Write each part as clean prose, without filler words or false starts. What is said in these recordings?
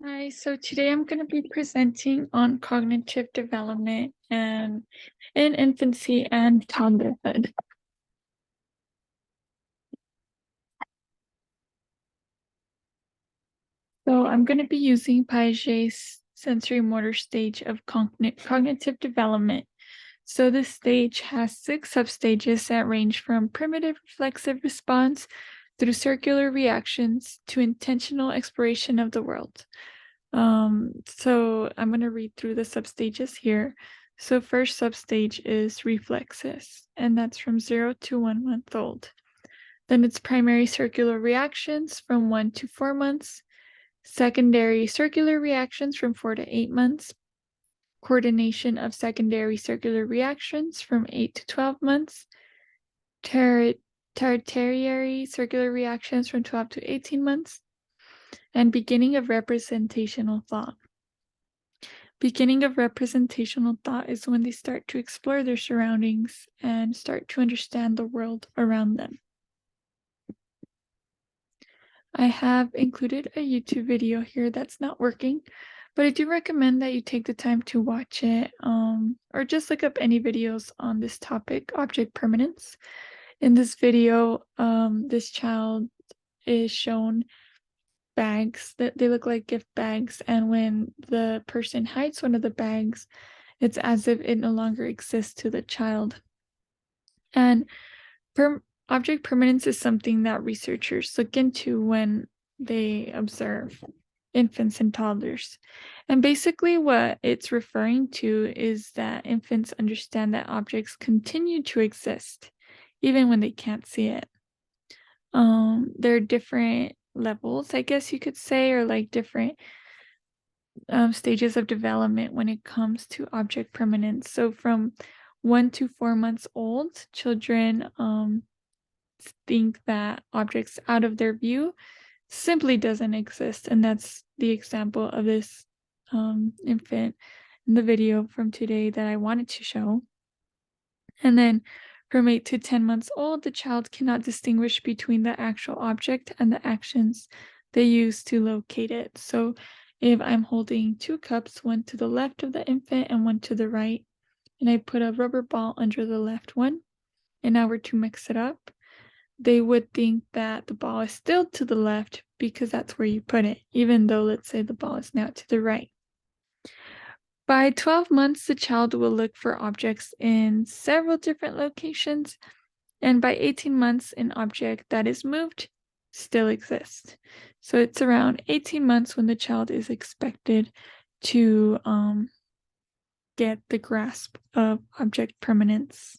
Hi, so today I'm going to be presenting on cognitive development and in infancy and toddlerhood. So I'm going to be using Piaget's sensory motor stage of cognitive development. So this stage has 6 substages that range from primitive reflexive response through circular reactions to intentional exploration of the world. So I'm going to read through the substages here. So first substage is reflexes, and that's from 0 to 1 month old. Then it's primary circular reactions from 1 to 4 months, secondary circular reactions from 4 to 8 months, coordination of secondary circular reactions from 8 to 12 months, ter- tertiary circular reactions from 12 to 18 months, and beginning of representational thought. Beginning of representational thought is when they start to explore their surroundings and start to understand the world around them. I have included a YouTube video here that's not working, but I do recommend that you take the time to watch it, or just look up any videos on this topic, object permanence. In this video, this child is shown bags that they look like gift bags, and when the person hides one of the bags, it's as if it no longer exists to the child. And object permanence is something that researchers look into when they observe infants and toddlers. And basically, what it's referring to is that infants understand that objects continue to exist even when they can't see it. There are different levels, I guess you could say, or like different stages of development when it comes to object permanence. So from 1 to 4 months old, children think that objects out of their view simply doesn't exist, and that's the example of this infant in the video from today that I wanted to show. And then from 8 to 10 months old, the child cannot distinguish between the actual object and the actions they use to locate it. So if I'm holding 2 cups, one to the left of the infant and one to the right, and I put a rubber ball under the left one, and now we're to mix it up, they would think that the ball is still to the left because that's where you put it, even though, let's say, the ball is now to the right. By 12 months, the child will look for objects in several different locations, and by 18 months, an object that is moved still exists. So it's around 18 months when the child is expected to get the grasp of object permanence.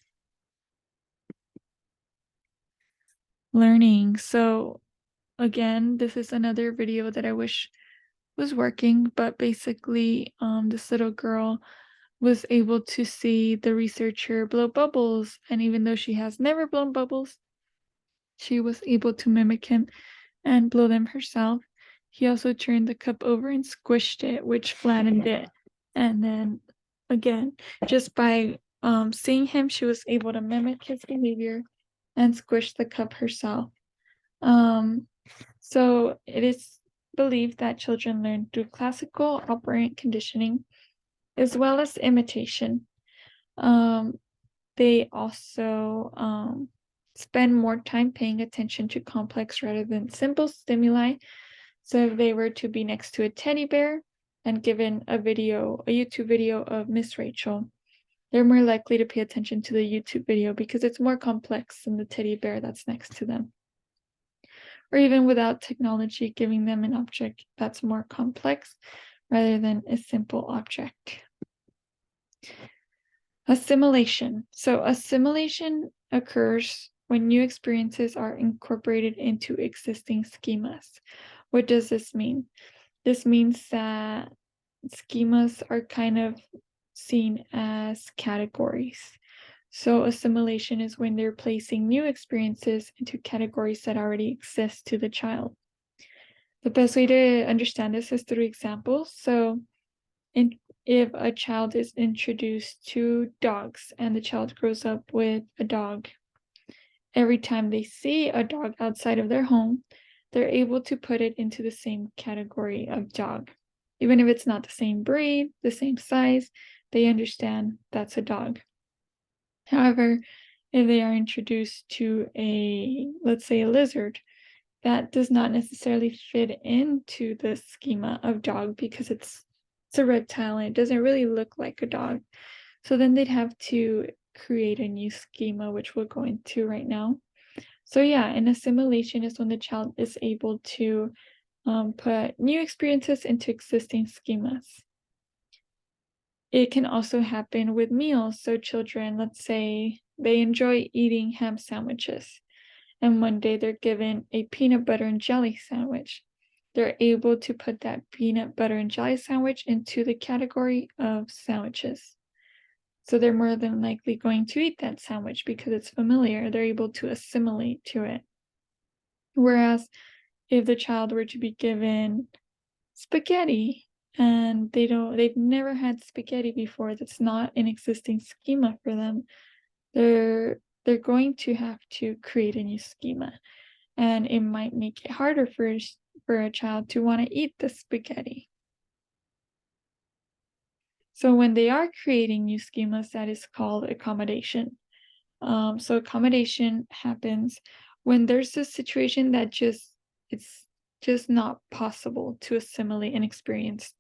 Learning. So again, this is another video that I wish was working, but basically, this little girl was able to see the researcher blow bubbles, and even though she has never blown bubbles, she was able to mimic him and blow them herself. He also turned the cup over and squished it, which flattened it. And then again, just by seeing him, she was able to mimic his behavior and squish the cup herself. So it is believed that children learn through classical operant conditioning as well as imitation. They also spend more time paying attention to complex rather than simple stimuli. So if they were to be next to a teddy bear and given a YouTube video of Miss Rachel, they're more likely to pay attention to the YouTube video because it's more complex than the teddy bear that's next to them. Or even without technology, giving them an object that's more complex rather than a simple object. Assimilation. So assimilation occurs when new experiences are incorporated into existing schemas. What does this mean? This means that schemas are kind of seen as categories. So assimilation is when they're placing new experiences into categories that already exist to the child. The best way to understand this is through examples. So if a child is introduced to dogs and the child grows up with a dog, every time they see a dog outside of their home, they're able to put it into the same category of dog. Even if it's not the same breed, the same size, they understand that's a dog. However, if they are introduced to let's say a lizard, that does not necessarily fit into the schema of dog because it's a reptile and it doesn't really look like a dog. So then they'd have to create a new schema, which we'll go into right now. So yeah, an assimilation is when the child is able to put new experiences into existing schemas. It can also happen with meals. So children, let's say they enjoy eating ham sandwiches, and one day they're given a peanut butter and jelly sandwich. They're able to put that peanut butter and jelly sandwich into the category of sandwiches. So they're more than likely going to eat that sandwich because it's familiar. They're able to assimilate to it. Whereas if the child were to be given spaghetti and they've never had spaghetti before, that's not an existing schema for them, they're going to have to create a new schema. And it might make it harder for a child to want to eat the spaghetti. So when they are creating new schemas, that is called accommodation. So accommodation happens when there's a situation that it's just not possible to assimilate an experience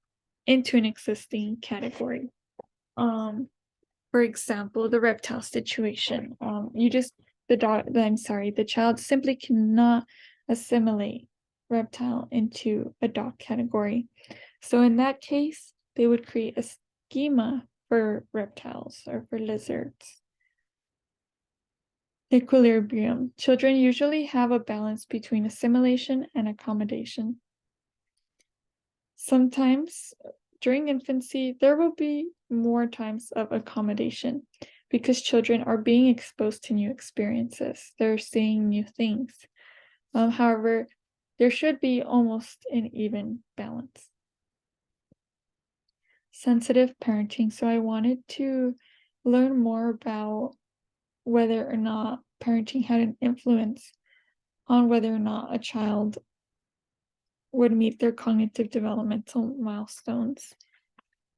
into an existing category. Um, for example, the reptile situation. The child simply cannot assimilate reptile into a dog category. So in that case, they would create a schema for reptiles or for lizards. Equilibrium. Children usually have a balance between assimilation and accommodation. Sometimes during infancy, there will be more times of accommodation because children are being exposed to new experiences. They're seeing new things. However, there should be almost an even balance. Sensitive parenting. So I wanted to learn more about whether or not parenting had an influence on whether or not a child would meet their cognitive developmental milestones.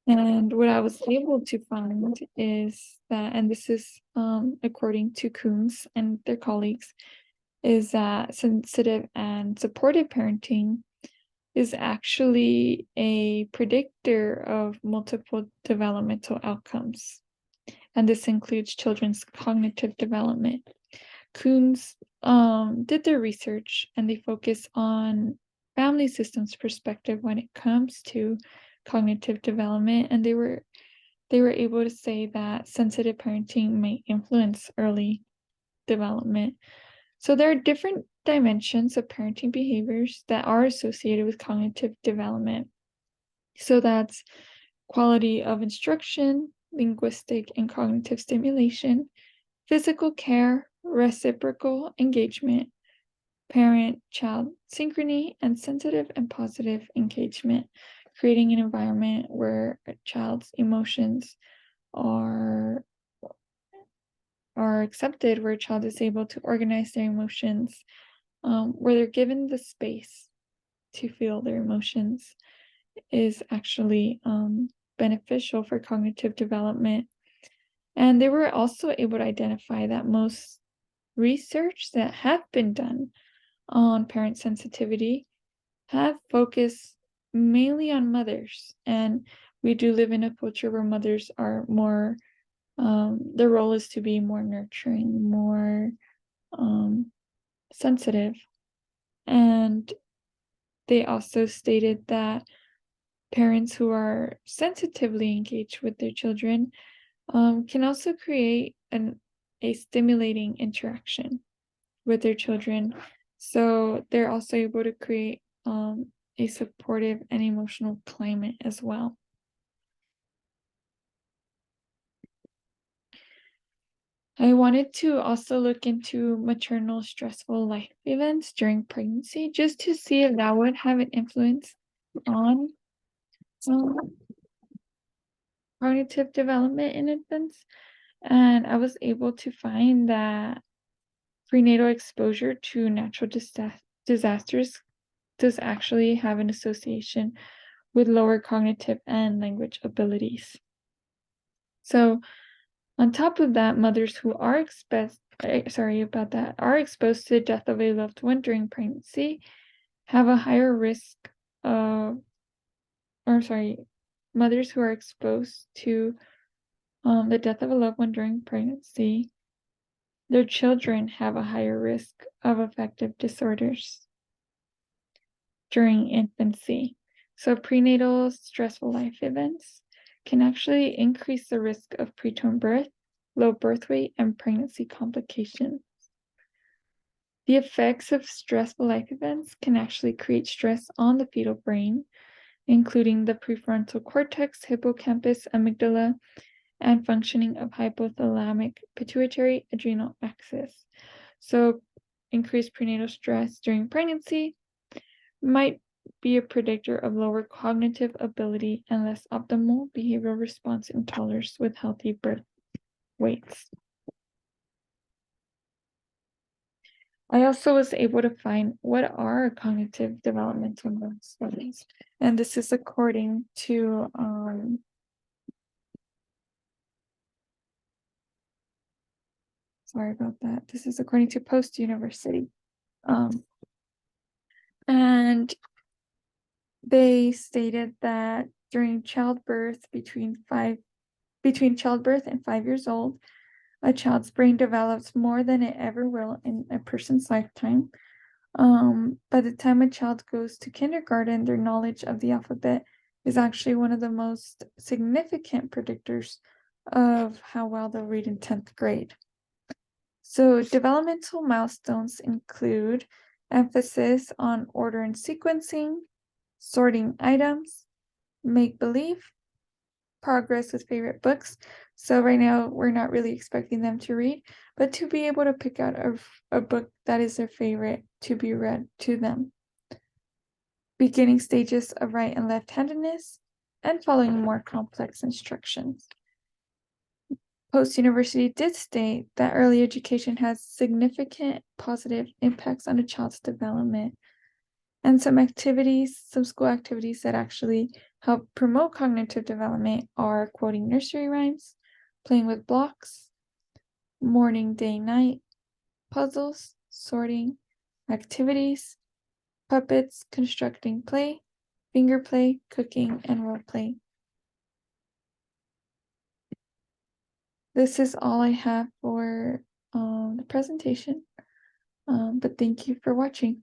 And what I was able to find is that, and this is according to Coons and their colleagues, is that sensitive and supportive parenting is actually a predictor of multiple developmental outcomes. And this includes children's cognitive development. Coons did their research and they focus on family systems perspective when it comes to cognitive development, and they were able to say that sensitive parenting may influence early development. So there are different dimensions of parenting behaviors that are associated with cognitive development. So that's quality of instruction, linguistic and cognitive stimulation, physical care, reciprocal engagement, parent-child synchrony, and sensitive and positive engagement, creating an environment where a child's emotions are accepted, where a child is able to organize their emotions, where they're given the space to feel their emotions, is actually beneficial for cognitive development. And they were also able to identify that most research that have been done on parent sensitivity have focused mainly on mothers. And we do live in a culture where mothers are more, their role is to be more nurturing, more sensitive. And they also stated that parents who are sensitively engaged with their children can also create a stimulating interaction with their children. So they're also able to create a supportive and emotional climate as well. I wanted to also look into maternal stressful life events during pregnancy just to see if that would have an influence on cognitive development in infants. And I was able to find that prenatal exposure to natural disasters does actually have an association with lower cognitive and language abilities. So, on top of that, mothers who are exposed to the death of a loved one during pregnancy have a higher risk of, mothers who are exposed to the death of a loved one during pregnancy, their children have a higher risk of affective disorders during infancy. So prenatal stressful life events can actually increase the risk of preterm birth, low birth weight, and pregnancy complications. The effects of stressful life events can actually create stress on the fetal brain, including the prefrontal cortex, hippocampus, amygdala, and functioning of hypothalamic pituitary adrenal axis. So increased prenatal stress during pregnancy might be a predictor of lower cognitive ability and less optimal behavioral response in toddlers with healthy birth weights. I also was able to find what are cognitive developmental studies, and this is according to sorry about that. This is according to Post University, and they stated that during childbirth, between childbirth and 5 years old, a child's brain develops more than it ever will in a person's lifetime. By the time a child goes to kindergarten, their knowledge of the alphabet is actually one of the most significant predictors of how well they'll read in 10th grade. So developmental milestones include emphasis on order and sequencing, sorting items, make-believe, progress with favorite books. So right now we're not really expecting them to read, but to be able to pick out a book that is their favorite to be read to them. Beginning stages of right and left-handedness, and following more complex instructions. Post University did state that early education has significant positive impacts on a child's development. And some school activities that actually help promote cognitive development are quoting nursery rhymes, playing with blocks, morning, day, night, puzzles, sorting, activities, puppets, constructing play, finger play, cooking, and role play. This is all I have for the presentation, but thank you for watching.